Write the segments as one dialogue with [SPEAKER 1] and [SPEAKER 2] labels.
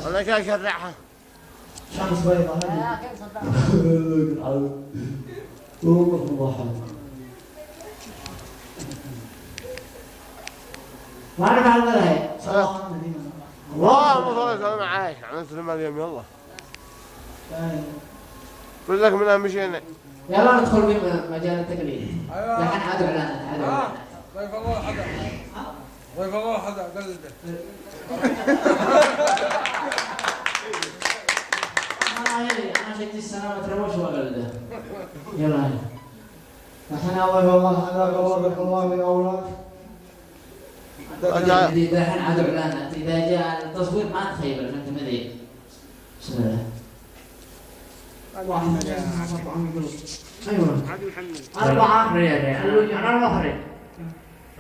[SPEAKER 1] ولا كان شرعها
[SPEAKER 2] شمس بيضاء هذه كيف صدقها والله مضحك ما اعرف عن هي
[SPEAKER 1] الله صلى الله معاك عملت مريم يلا قلت لك من اهم شيء
[SPEAKER 2] يلا ندخل في مجال التقليد الحين عادوا اعلانات
[SPEAKER 3] ضيف الله حدا ضيف الله حدا قلده
[SPEAKER 2] انا شكلي السنه ما تروش وقلده يلا هاي الحين ضيف الله حدا قوابك الله من اولاد الحين عادوا اعلانات اذا جاء التصوير ما تخيبر فانت مذيع بسم الله واحد ايوه
[SPEAKER 1] عادي محمد
[SPEAKER 2] 4 ريال انا المخرج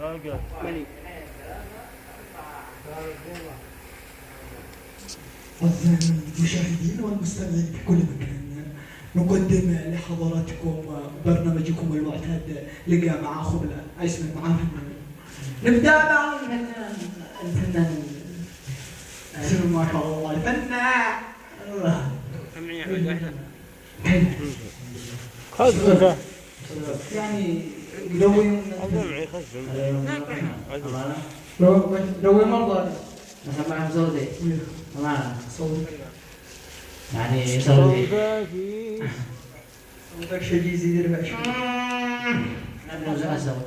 [SPEAKER 4] أعزائي المشاهدين والمستمعين في كل مكان، نقدم لحضراتكم برنامجكم المعتاد لقاء مع أخو اسمه معاه نبدأ مع الفنان ما شاء الله الفنان
[SPEAKER 1] خذ
[SPEAKER 4] يعني دوي مرضى
[SPEAKER 2] مثلا معهم زودي تمام
[SPEAKER 4] صوت
[SPEAKER 2] يعني زودي
[SPEAKER 4] صوتك شيء يزيد 24
[SPEAKER 2] نبني زي الزود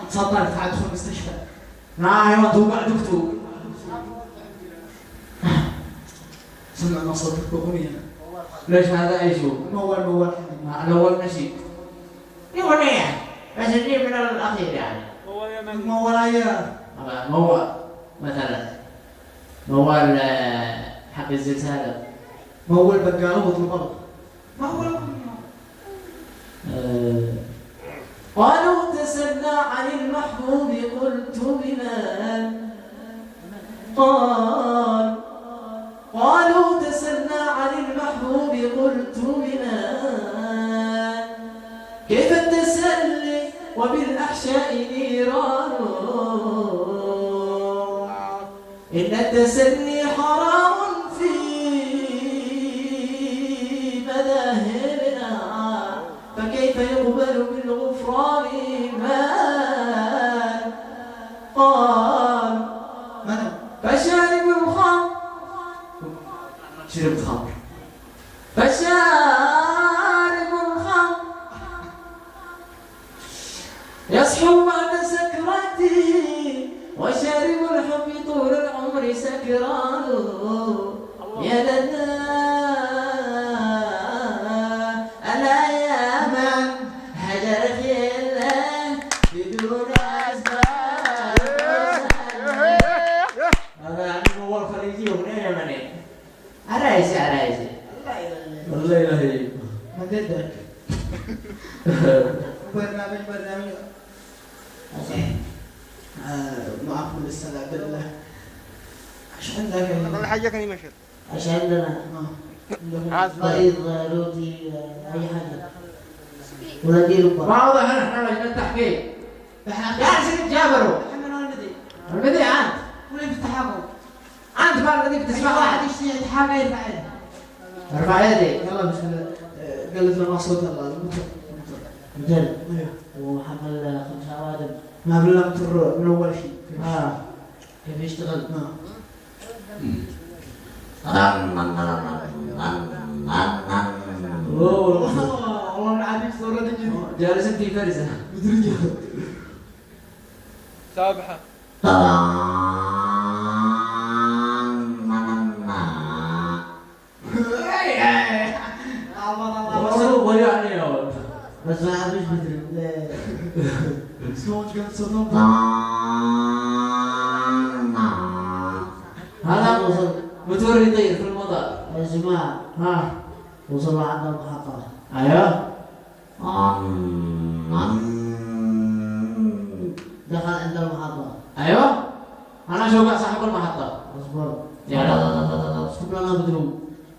[SPEAKER 2] تفضل تعال ادخل المستشفى. ايوه توقع دكتور. سمعنا صوتك بأغنية. ليش هذا ايش هو؟ المول الأول نشيد. أغنية بس نجيب من الأخير يعني.
[SPEAKER 4] المول هيا.
[SPEAKER 2] موال مثلا. موال حق الزلزال.
[SPEAKER 4] مول بقالة وطلبات. مول
[SPEAKER 2] قالوا تسنى عن المحبوب قلت بمن قالوا تسنى عن المحبوب قلت بمن كيف التسلي وبالأحشاء نيران إن التسلي حرام في مذاهبنا فكيف يقبل بالغفران من قال
[SPEAKER 4] من
[SPEAKER 2] فشارب الخمر شرب الخمر فشارب الخمر يصحو بعد سكرته وشارب الحب طول العمر سكران يا لنا عرايسي
[SPEAKER 4] والله إلهي
[SPEAKER 2] ما قدر
[SPEAKER 4] برنامج معكم الاستاذ عبد الله ايش عندك
[SPEAKER 1] والله حاجه كان يمشي
[SPEAKER 2] ايش عندنا؟ بيض روتي اي حاجه ولا ديروا واضح احنا لجنه التحقيق يا سيدي جابروا المذيع انت
[SPEAKER 4] ولا يفتحوا
[SPEAKER 2] انت ما الذي بتسمع
[SPEAKER 4] واحد يشتري يتحامى يرفع يده
[SPEAKER 2] ارفع يدي
[SPEAKER 4] يلا بسم الله قالت له مقصود الله
[SPEAKER 2] مجل وحمل 5 اوادم
[SPEAKER 4] ما بالله من اول شيء
[SPEAKER 2] كيف يشتغل؟
[SPEAKER 4] والله العظيم صورة
[SPEAKER 2] جالس في فرزه
[SPEAKER 3] سابحة
[SPEAKER 2] بس ما عرفش بدري
[SPEAKER 4] صوت قلت صوت
[SPEAKER 2] هذا وصل موتور يطير في المطار يا جماعة وصلوا عند المحطة Ayo.
[SPEAKER 4] دخل عند المحطة.
[SPEAKER 2] Ayo. Anak suka sahibul mahatta.
[SPEAKER 4] اصبر.
[SPEAKER 2] Ya.
[SPEAKER 4] شوف لنا بدروم.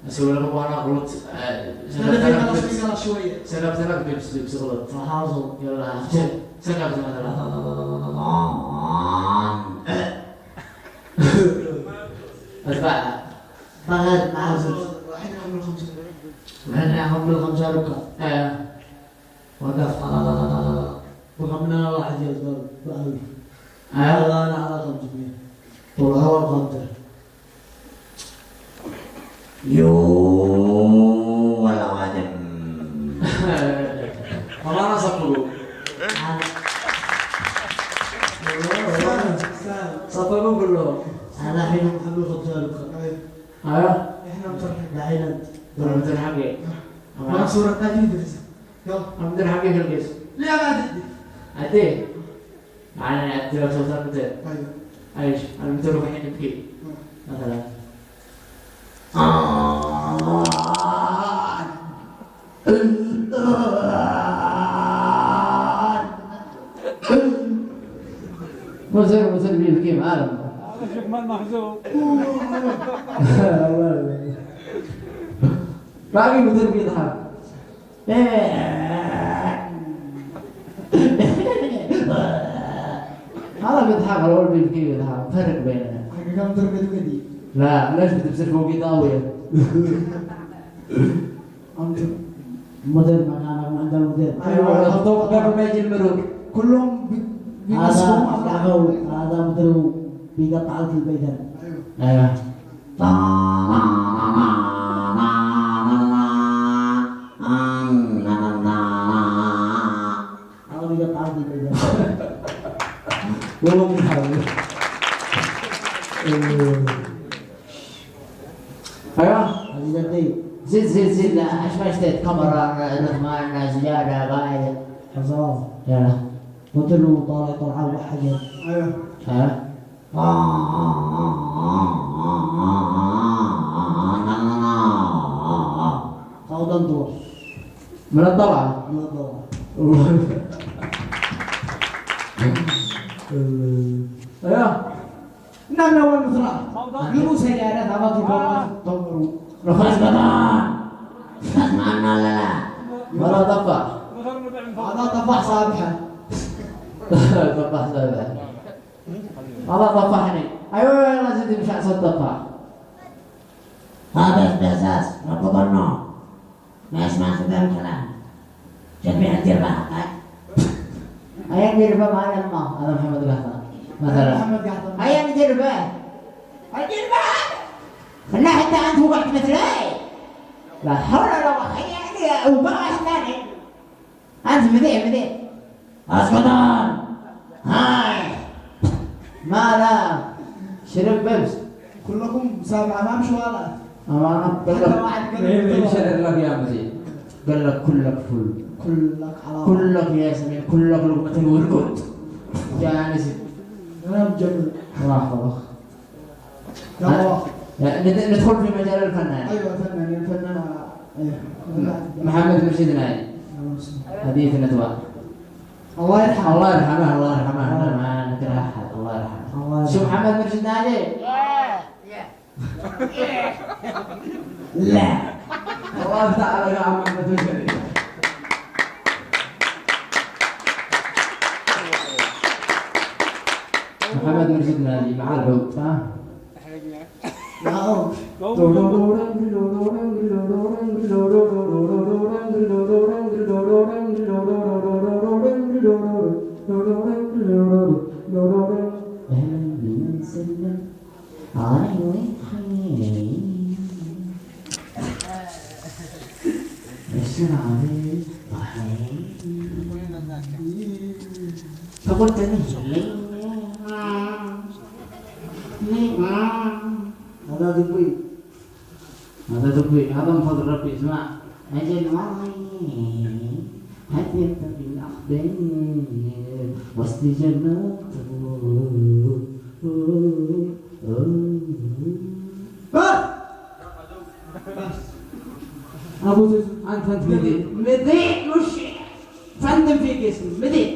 [SPEAKER 2] Sebelum anak kulit.
[SPEAKER 4] انا في خلاص بيقرا شوية.
[SPEAKER 2] Senap bisa kulit.
[SPEAKER 4] فحافظوا.
[SPEAKER 2] Yaudah. Senap sama. Asbak.
[SPEAKER 4] بعد عازف. رايحين نعمل الخمسة. رايحين نعمل الخمسة ركعة.
[SPEAKER 2] Ayo.
[SPEAKER 4] وقف. وقمنا واحد يصبر بقلبي.
[SPEAKER 2] Ayo.
[SPEAKER 4] أنا على 500. طول هوا الخمسة.
[SPEAKER 2] Wala wajan. Mana sepuluh? Sepuluh belum.
[SPEAKER 4] أنا الحين محمل 5 ركعة.
[SPEAKER 2] Ayo.
[SPEAKER 4] إحنا مصرحين. الحين أنت.
[SPEAKER 2] Belum terhagi.
[SPEAKER 4] معك صورة تاجي درس. يلا.
[SPEAKER 2] Belum terhagi guys.
[SPEAKER 4] لا ما تدي.
[SPEAKER 2] Ati. Mana ati waktu betul.
[SPEAKER 4] أيوه.
[SPEAKER 2] Ayo, anu betul kayaknya pergi. Masalah. Musir pergi malam.
[SPEAKER 3] هذا شيخ مال محزوب.
[SPEAKER 2] Lagi betul kita. هذا بيضحك على أول بيبكي بيضحك فرق بيننا.
[SPEAKER 4] كم تركت كذي.
[SPEAKER 2] لا ليش بتبصير فوق طاوية؟
[SPEAKER 4] أنت مدير معنا ما عندنا مدير.
[SPEAKER 2] أيوة الضوء قبل ما يجي الملوك.
[SPEAKER 4] كلهم بيمسكون
[SPEAKER 5] هذا مدرو بيقطع لك البيت.
[SPEAKER 2] أيوة.
[SPEAKER 5] هذا بيقطع لك البيت.
[SPEAKER 2] والله بيحاول. أيوة.
[SPEAKER 5] هذه جدي.
[SPEAKER 2] زيد لا أشبه اشتريت كاميرا نظمان سجادة قاعدة.
[SPEAKER 5] حصان.
[SPEAKER 2] يلا.
[SPEAKER 5] مدرو طالع وحاجة.
[SPEAKER 4] أيوه.
[SPEAKER 2] ها.
[SPEAKER 5] صوت انطور.
[SPEAKER 2] من الطلعة.
[SPEAKER 5] من الضوء.
[SPEAKER 2] أيوة.
[SPEAKER 5] نعم أول مزرعة. يبو سيارة ثابت البراد طوروا.
[SPEAKER 2] رخص بدان. تسمعنا لا. ولا طفح.
[SPEAKER 5] هذا طفح صابحة.
[SPEAKER 2] طفح سابع. هذا طفحني. أيوة يلا زيد مش عصا طفح.
[SPEAKER 6] هذا الأساس ربطنا ما يسمع سبب الكلام جميع الدربة
[SPEAKER 2] أيام دربة ما لما هذا محمد قحطان مثلا.
[SPEAKER 5] محمد قحطان.
[SPEAKER 2] أيام دربة. الدربة. خلنا حتى أنت وقعت مثلي. لا حول ولا قوة يعني وبقى ثاني. أنت مذيع.
[SPEAKER 6] أسكتان
[SPEAKER 2] هاي. ما لا. شرب ببس.
[SPEAKER 5] كلكم سابعة ما مشوالات.
[SPEAKER 2] أمانة
[SPEAKER 5] حتى واحد قال لي
[SPEAKER 2] شرر لك يا مزيد. قال لك كلك فل.
[SPEAKER 5] كلك على
[SPEAKER 2] كلك يا سمين كلك لقمة ورقود. يا نسيت.
[SPEAKER 5] أنا مجمل.
[SPEAKER 2] راح والله.
[SPEAKER 5] يلا.
[SPEAKER 2] ندخل في مجال الفنان.
[SPEAKER 5] أيوة فنان الفنان. أيوة.
[SPEAKER 2] محمد مرشد نايل. حديث الندوة.
[SPEAKER 5] الله يرحمه.
[SPEAKER 2] الله يرحمه أنا ما نكره أحد الله يرحمه.
[SPEAKER 5] الله
[SPEAKER 2] شو محمد مرشد نايل؟
[SPEAKER 6] لا
[SPEAKER 2] الله تعالى يا عم محمد مرشد. محمد مرشد نايل مع الحب ها؟
[SPEAKER 5] معروف.
[SPEAKER 2] فقلت لي
[SPEAKER 5] هذا دبي.
[SPEAKER 2] هذا تبوي هذا من فضل ربي اسمع أجل معي حتى بالأخبار وسط جنات
[SPEAKER 5] أبو زيد.
[SPEAKER 2] أنت مذيع مش فندم في اسم مذيع.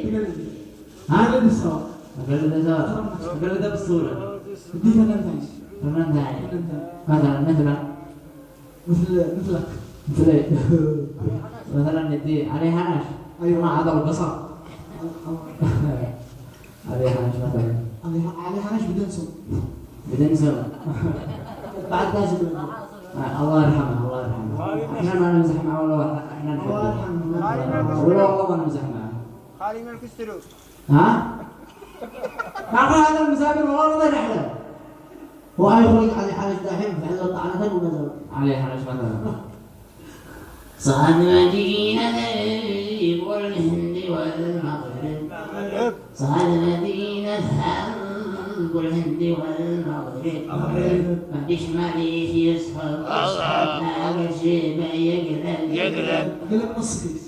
[SPEAKER 5] هذا الصوت.
[SPEAKER 2] قال ده بالصورة.
[SPEAKER 5] دي فنان ثاني.
[SPEAKER 2] فنان ثاني. مثلا
[SPEAKER 5] مثلك.
[SPEAKER 2] مثلا ندي عليه هنش.
[SPEAKER 5] أيوة.
[SPEAKER 2] مع هذا البصر. عليه هنش مثلا.
[SPEAKER 5] علي حنش بدون صوت.
[SPEAKER 2] بدون صوت.
[SPEAKER 5] بعد لازم.
[SPEAKER 2] الله يرحمه الله يرحمه. احنا ما نمزح معه ولا واحد، احنا
[SPEAKER 5] الله
[SPEAKER 2] نحبه.
[SPEAKER 5] يرحمه.
[SPEAKER 2] ولا والله ما نمزح معه.
[SPEAKER 1] خالي من الكسترو.
[SPEAKER 2] ها؟ معقول هذا المسافر والله ما نحلم.
[SPEAKER 4] هو هيخرج علي حاجة دحين فعلا طعنة ونزل.
[SPEAKER 2] عليه هنش مثلا.
[SPEAKER 6] صعد مدينة الغريب والهند والمغرب صعد مدينة والهند والمغرب مديش ماليش يسهر أصحابنا شيبة يقلب
[SPEAKER 5] قلب نص كيس.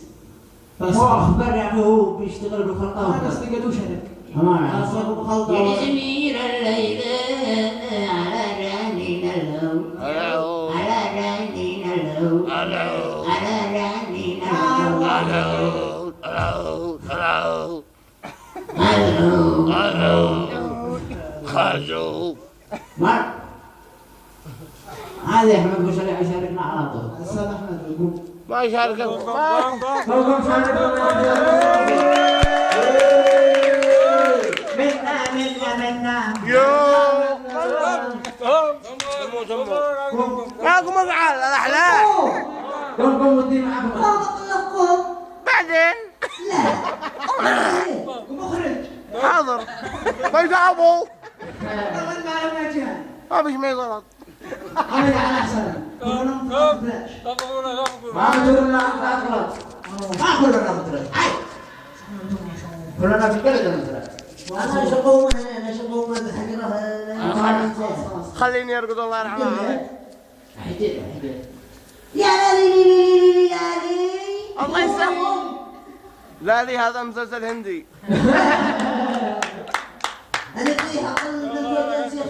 [SPEAKER 2] بس هو أخبر يعني هو بيشتغل بالخلطة.
[SPEAKER 5] أنا استقدوش هذاك.
[SPEAKER 6] يا جميل الليل على جانين اللو على جانين اللو على جانين اللو خرجوا
[SPEAKER 2] هذا يا أحمد وش اللي يشاركنا على طول.
[SPEAKER 5] أستاذ أحمد يقول.
[SPEAKER 1] ما يشارك.
[SPEAKER 2] منا
[SPEAKER 1] ماكو مفعل الاحلام.
[SPEAKER 2] قوم ودي معكم.
[SPEAKER 1] بعدين
[SPEAKER 5] مخرج.
[SPEAKER 1] حاضر. ما يتعبوا.
[SPEAKER 5] أنا ما أنا جاهل.
[SPEAKER 1] ما فيش ما يغلط.
[SPEAKER 5] أنا على حسن. أنا بلاش.
[SPEAKER 2] ما كلنا أغلط. ما كلنا مدرس. كلنا في كل مدرس.
[SPEAKER 4] أنا شقوم حقيقة.
[SPEAKER 1] خليني يرقد الله يرحمه.
[SPEAKER 4] يا ليلي يا ليلي.
[SPEAKER 1] الله يسلمك. لا لي هذا مسلسل هندي.
[SPEAKER 4] أنا فيها قلب الجوجل شيخ